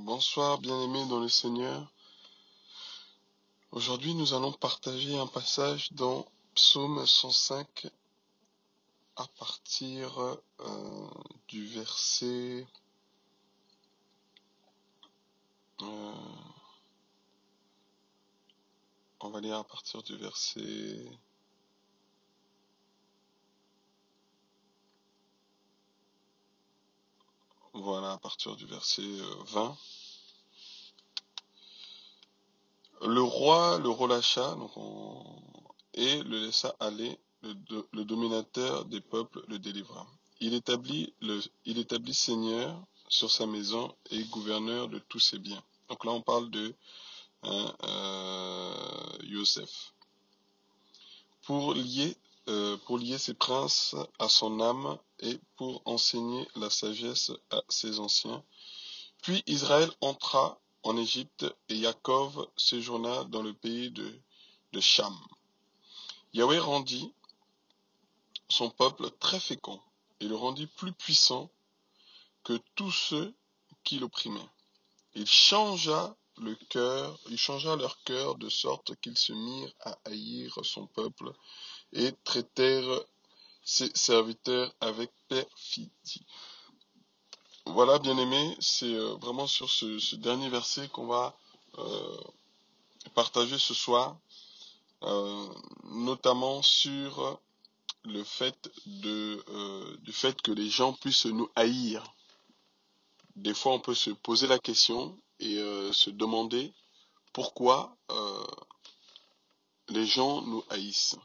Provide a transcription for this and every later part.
Bonsoir bien-aimés dans le Seigneur. Aujourd'hui nous allons partager un passage dans Psaume 105 à partir du verset on va lire à partir du verset à partir du verset 20. Le roi le relâcha et le laissa aller, le dominateur des peuples le délivra. Il établit Seigneur sur sa maison et gouverneur de tous ses biens. Donc là on parle de Yosef. Pour lier ses princes à son âme et pour enseigner la sagesse à ses anciens. Puis Israël entra en Égypte et Jacob séjourna dans le pays de Cham. Yahweh rendit son peuple très fécond et le rendit plus puissant que tous ceux qui l'opprimaient. Il changea leur cœur de sorte qu'ils se mirent à haïr son peuple et traitèrent ses serviteurs avec perfidie. Voilà, bien-aimés, c'est vraiment sur ce dernier verset qu'on va partager ce soir, notamment sur le fait du fait que les gens puissent nous haïr. Des fois, on peut se poser la question et se demander pourquoi les gens nous haïssent.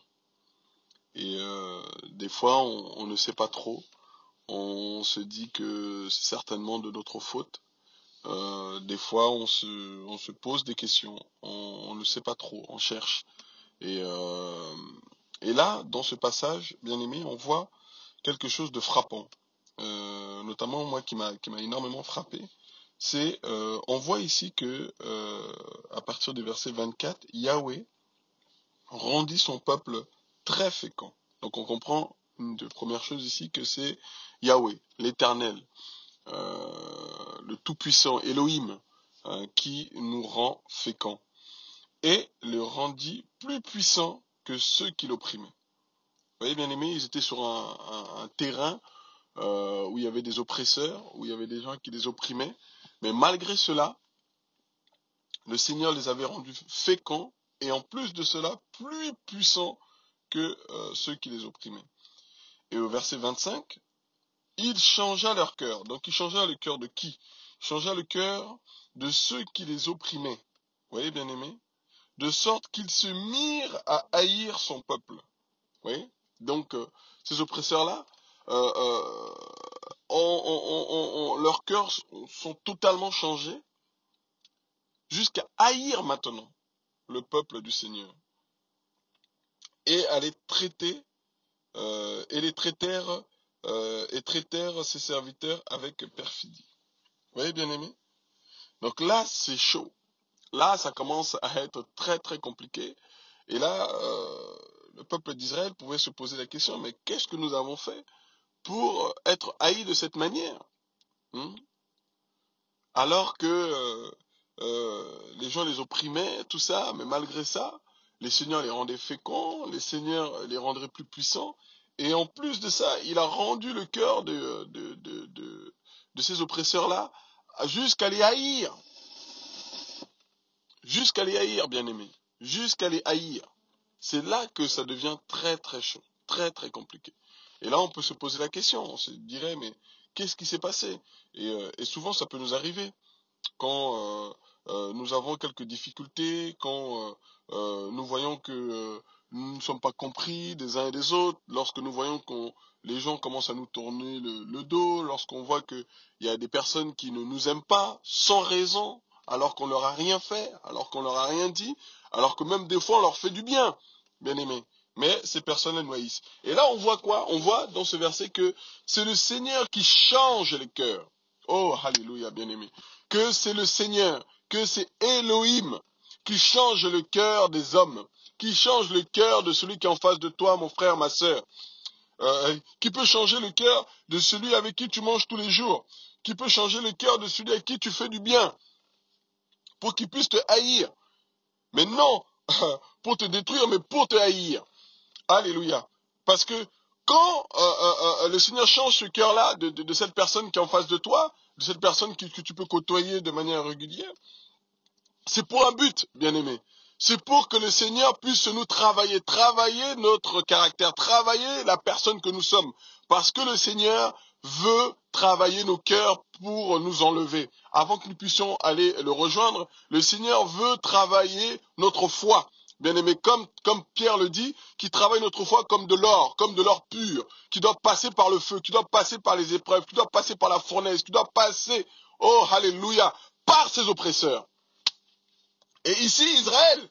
Et des fois, on ne sait pas trop. On se dit que c'est certainement de notre faute. Des fois, on se pose des questions. On ne sait pas trop. On cherche. Et là, dans ce passage, bien aimé, on voit quelque chose de frappant. Notamment moi qui m'a énormément frappé. C'est on voit ici que à partir du verset 24, Yahweh rendit son peuple très fécond. Donc on comprend une des premières choses ici que c'est Yahweh, l'Éternel, le Tout-Puissant, Elohim, qui nous rend féconds. Et le rendit plus puissant que ceux qui l'opprimaient. Vous voyez, bien aimés, ils étaient sur un terrain où il y avait des oppresseurs, où il y avait des gens qui les opprimaient. Mais malgré cela, le Seigneur les avait rendus féconds et en plus de cela, plus puissants que ceux qui les opprimaient. Et au verset 25, il changea leur cœur. Donc il changea le cœur de qui? Il changea le cœur de ceux qui les opprimaient. Vous voyez, bien aimés? De sorte qu'ils se mirent à haïr son peuple. Vous voyez? Donc ces oppresseurs-là, leurs cœurs sont totalement changés jusqu'à haïr maintenant le peuple du Seigneur et à les traiter et traitèrent ses serviteurs avec perfidie. Vous voyez, bien aimé? Donc là, c'est chaud. Là, ça commence à être très très compliqué. Et là, le peuple d'Israël pouvait se poser la question, mais qu'est-ce que nous avons fait pour être haïs de cette manière, alors que les gens les opprimaient, tout ça, mais malgré ça, les seigneurs les rendaient féconds, les seigneurs les rendraient plus puissants, et en plus de ça, il a rendu le cœur de ces oppresseurs-là jusqu'à les haïr. Jusqu'à les haïr, bien aimés. Jusqu'à les haïr. C'est là que ça devient très très chaud, très très compliqué. Et là, on peut se poser la question, on se dirait, mais qu'est-ce qui s'est passé? Et souvent, ça peut nous arriver quand nous avons quelques difficultés, quand nous voyons que nous ne sommes pas compris des uns et des autres, lorsque nous voyons que les gens commencent à nous tourner le dos, lorsqu'on voit qu'il y a des personnes qui ne nous aiment pas sans raison, alors qu'on leur a rien fait, alors qu'on leur a rien dit, alors que même des fois on leur fait du bien, bien aimé. Mais ces personnes nous haïssent. Et là on voit quoi? On voit dans ce verset que c'est le Seigneur qui change les cœurs. Oh, alléluia, bien aimé. Que c'est le Seigneur, que c'est Elohim qui change le cœur des hommes, qui change le cœur de celui qui est en face de toi, mon frère, ma sœur, qui peut changer le cœur de celui avec qui tu manges tous les jours, qui peut changer le cœur de celui à qui tu fais du bien, pour qu'il puisse te haïr. Mais non pour te détruire, mais pour te haïr. Alléluia. Parce que quand le Seigneur change ce cœur-là de cette personne qui est en face de toi, de cette personne que tu peux côtoyer de manière régulière, c'est pour un but, bien-aimé. C'est pour que le Seigneur puisse nous travailler, travailler notre caractère, travailler la personne que nous sommes. Parce que le Seigneur veut travailler nos cœurs pour nous enlever. Avant que nous puissions aller le rejoindre, le Seigneur veut travailler notre foi. Bien-aimé, comme Pierre le dit, qui travaille notre foi comme de l'or pur, qui doit passer par le feu, qui doit passer par les épreuves, qui doit passer par la fournaise, qui doit passer, oh, alléluia, par ses oppresseurs. Et ici, Israël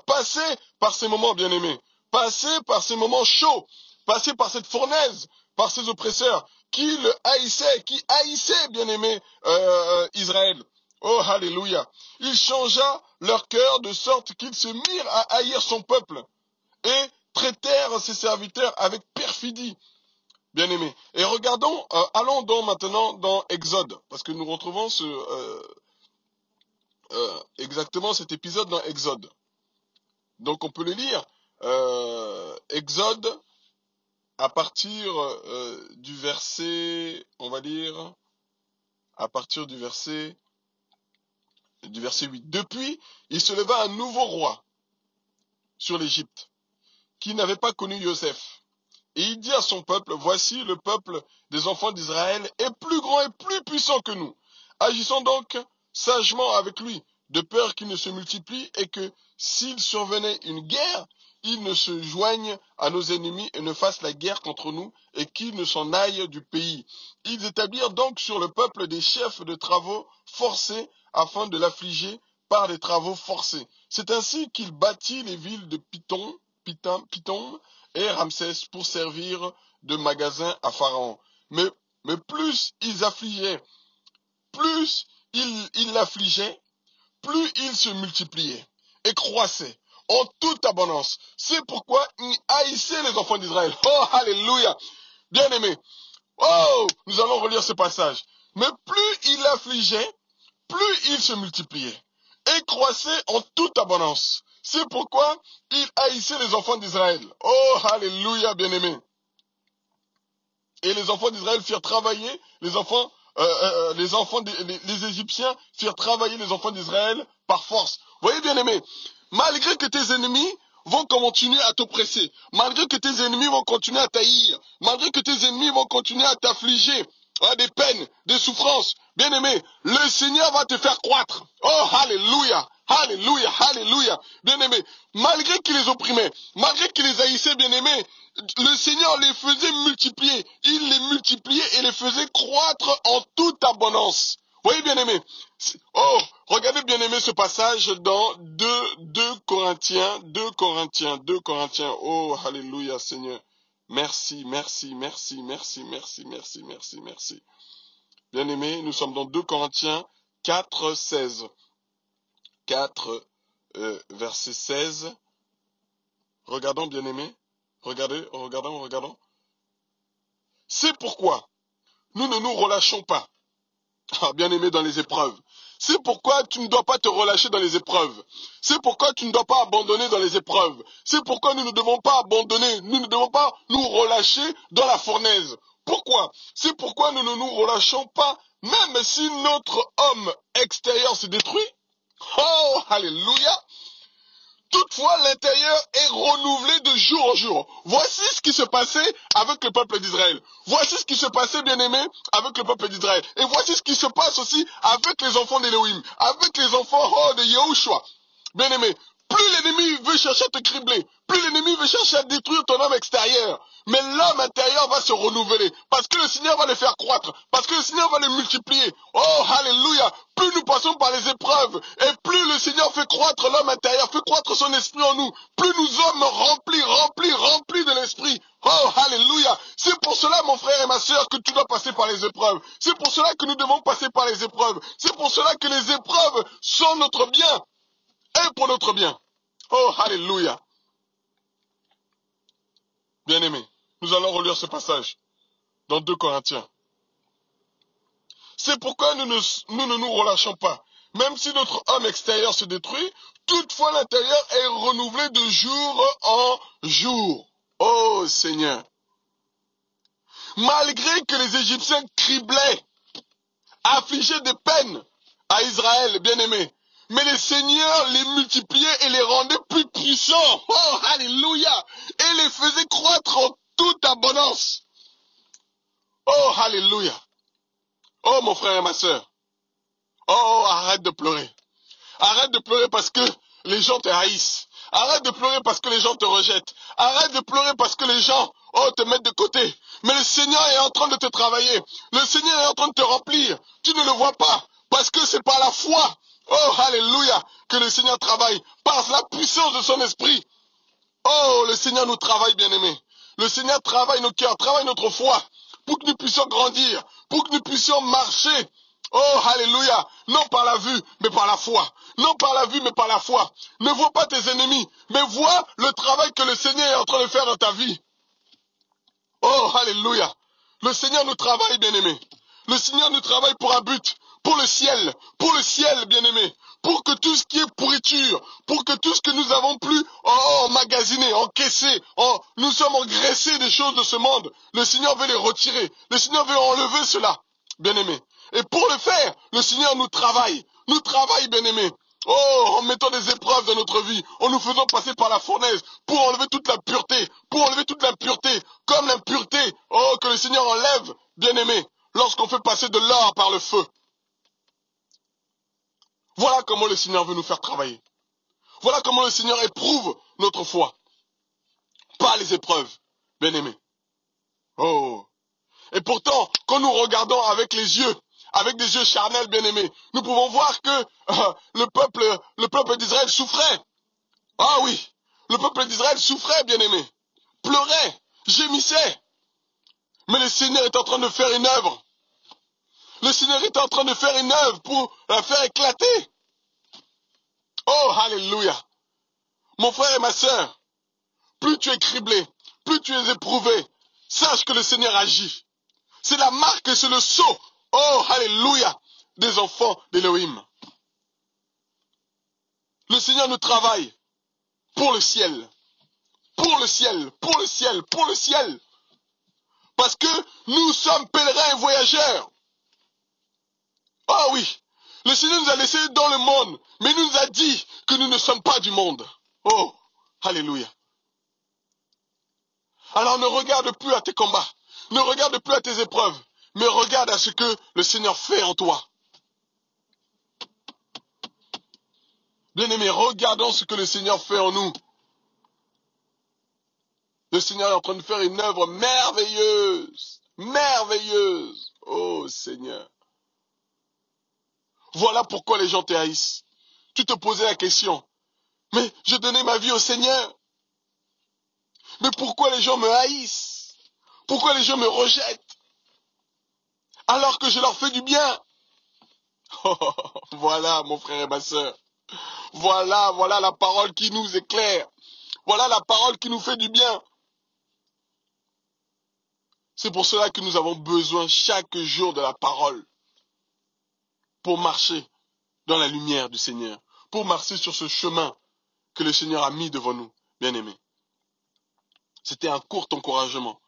passait par ces moments, bien-aimés, passait par ces moments chauds, passait par cette fournaise, par ses oppresseurs, qui le haïssaient, qui haïssaient, bien-aimés, Israël. Oh, alléluia. Il changea leur cœur de sorte qu'ils se mirent à haïr son peuple et traitèrent ses serviteurs avec perfidie, bien-aimés. Et regardons, allons donc maintenant dans Exode, parce que nous retrouvons exactement cet épisode dans Exode. Donc on peut le lire. Exode à partir du verset, on va dire, à partir du verset 8. Depuis, il se leva un nouveau roi sur l'Égypte, qui n'avait pas connu Joseph. Et il dit à son peuple, voici le peuple des enfants d'Israël est plus grand et plus puissant que nous. Agissons donc sagement avec lui, de peur qu'il ne se multiplie et que, s'il survenait une guerre, il ne se joigne à nos ennemis et ne fasse la guerre contre nous et qu'il ne s'en aille du pays. Ils établirent donc sur le peuple des chefs de travaux forcés afin de l'affliger par des travaux forcés. C'est ainsi qu'il bâtit les villes de Pitom et Ramsès pour servir de magasin à Pharaon. Mais plus ils affligeaient, plus ils l'affligeaient, plus il se multipliait et croissait en toute abondance. C'est pourquoi il haïssait les enfants d'Israël. Oh, alléluia! Bien-aimé, oh, nous allons relire ce passage. Mais plus il l'affligeait, plus il se multipliait et croissait en toute abondance. C'est pourquoi il haïssait les enfants d'Israël. Oh, alléluia, bien-aimé. Et les enfants d'Israël firent travailler les Égyptiens firent travailler les enfants d'Israël par force. Voyez, bien-aimé, malgré que tes ennemis vont continuer à t'oppresser, malgré que tes ennemis vont continuer à t'haïr, malgré que tes ennemis vont continuer à t'affliger, des peines, des souffrances, bien-aimé, le Seigneur va te faire croître. Oh, alléluia, alléluia, alléluia, bien-aimé, malgré qu'il les opprimait, malgré qu'il les haïssait, bien-aimé, le Seigneur les faisait multiplier, il les multipliait et les faisait croître en toute abondance. Voyez, bien-aimé, oh, regardez, bien-aimé, ce passage dans 2 Corinthiens, oh, alléluia, Seigneur. Merci, merci, merci, merci, merci, merci, merci, merci. Bien-aimé, nous sommes dans 2 Corinthiens 4, 16. 4, verset 16. Regardons, bien-aimé. Regardons. C'est pourquoi nous ne nous relâchons pas, bien-aimé, dans les épreuves. C'est pourquoi tu ne dois pas te relâcher dans les épreuves. C'est pourquoi tu ne dois pas abandonner dans les épreuves. C'est pourquoi nous ne devons pas abandonner, nous ne devons pas nous relâcher dans la fournaise. Pourquoi? C'est pourquoi nous ne nous relâchons pas, même si notre homme extérieur se détruit. Oh, alléluia! Toutefois, l'intérieur est renouvelé de jour en jour. Voici ce qui se passait avec le peuple d'Israël. Voici ce qui se passait, bien-aimé, avec le peuple d'Israël. Et voici ce qui se passe aussi avec les enfants d'Élohim, avec les enfants de Yahushua. Bien-aimé, plus l'ennemi veut chercher à te cribler, plus l'ennemi veut chercher à détruire ton homme extérieur, mais l'homme intérieur va se renouveler, parce que le Seigneur va le faire croître, parce que le Seigneur va le multiplier. Oh, alléluia! Plus nous passons par les épreuves, et plus le Seigneur fait croître l'homme intérieur, fait croître son esprit en nous, plus nous sommes remplis de l'esprit. Oh, alléluia! C'est pour cela, mon frère et ma sœur, que tu dois passer par les épreuves. C'est pour cela que nous devons passer par les épreuves. C'est pour cela que les épreuves sont notre bien, et pour notre bien. Oh, alléluia! Bien-aimé, nous allons relire ce passage dans 2 Corinthiens. C'est pourquoi nous ne nous relâchons pas. Même si notre homme extérieur se détruit, toutefois l'intérieur est renouvelé de jour en jour. Oh Seigneur. Malgré que les Égyptiens criblaient, affligeaient des peines à Israël, bien-aimés, mais le Seigneur les multipliait et les rendait plus puissants. Oh, alléluia. Et les faisait croître en toute abondance. Oh, alléluia. Oh, mon frère et ma sœur. Oh, arrête de pleurer. Arrête de pleurer parce que les gens te haïssent. Arrête de pleurer parce que les gens te rejettent. Arrête de pleurer parce que les gens, te mettent de côté. Mais le Seigneur est en train de te travailler. Le Seigneur est en train de te remplir. Tu ne le vois pas parce que c'est par la foi. Oh, alléluia, que le Seigneur travaille par la puissance de son esprit. Oh, le Seigneur nous travaille, bien-aimés. Le Seigneur travaille nos cœurs, travaille notre foi pour que nous puissions grandir, pour que nous puissions marcher. Oh, alléluia. Non par la vue, mais par la foi. Non par la vue, mais par la foi. Ne vois pas tes ennemis, mais vois le travail que le Seigneur est en train de faire dans ta vie. Oh, alléluia. Le Seigneur nous travaille, bien-aimés. Le Seigneur nous travaille pour un but, pour le ciel, bien-aimés. Pour que tout ce qui est pourriture, pour que tout ce que nous avons plus emmagasiné, encaissé, nous sommes engraissés des choses de ce monde, le Seigneur veut les retirer. Le Seigneur veut enlever cela, bien-aimés. Et pour le faire, le Seigneur nous travaille, bien-aimés. Oh, en mettant des épreuves dans notre vie, en nous faisant passer par la fournaise, pour enlever toute la pureté, comme l'impureté, que le Seigneur enlève, bien-aimés, lorsqu'on fait passer de l'or par le feu. Voilà comment le Seigneur veut nous faire travailler. Voilà comment le Seigneur éprouve notre foi. Pas les épreuves, bien-aimés. Oh. Et pourtant, quand nous regardons avec des yeux charnels, bien-aimés, nous pouvons voir que le peuple d'Israël souffrait. Ah oui, le peuple d'Israël souffrait, bien-aimés. Pleurait, gémissait. Mais le Seigneur est en train de faire une œuvre. Le Seigneur est en train de faire une œuvre pour la faire éclater. Oh, alléluia. Mon frère et ma sœur, plus tu es criblé, plus tu es éprouvé, sache que le Seigneur agit. C'est la marque, c'est le sceau, oh, alléluia, des enfants d'Élohim. Le Seigneur nous travaille pour le ciel, pour le ciel, pour le ciel, pour le ciel. Parce que nous sommes pèlerins et voyageurs. Oh oui, le Seigneur nous a laissés dans le monde, mais il nous a dit que nous ne sommes pas du monde. Oh, alléluia. Alors ne regarde plus à tes combats, ne regarde plus à tes épreuves, mais regarde à ce que le Seigneur fait en toi. Bien-aimés, regardons ce que le Seigneur fait en nous. Le Seigneur est en train de faire une œuvre merveilleuse, merveilleuse. Oh Seigneur. Voilà pourquoi les gens te haïssent. Tu te posais la question, mais j'ai donné ma vie au Seigneur. Mais pourquoi les gens me haïssent? Pourquoi les gens me rejettent? Alors que je leur fais du bien. Oh, voilà mon frère et ma sœur. Voilà la parole qui nous éclaire. Voilà la parole qui nous fait du bien. C'est pour cela que nous avons besoin chaque jour de la parole. Pour marcher dans la lumière du Seigneur. Pour marcher sur ce chemin que le Seigneur a mis devant nous, bien-aimés. C'était un court encouragement,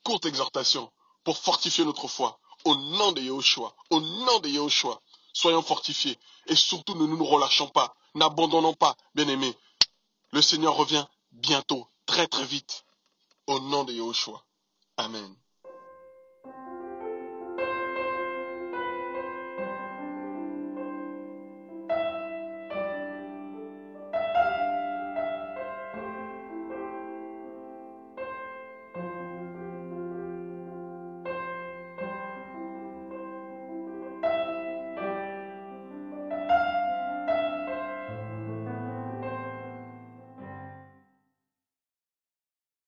courte exhortation pour fortifier notre foi. Au nom de Yahushua, au nom de Yahushua, soyons fortifiés. Et surtout, ne nous relâchons pas, n'abandonnons pas, bien-aimés. Le Seigneur revient bientôt, très très vite. Au nom de Yahushua. Amen.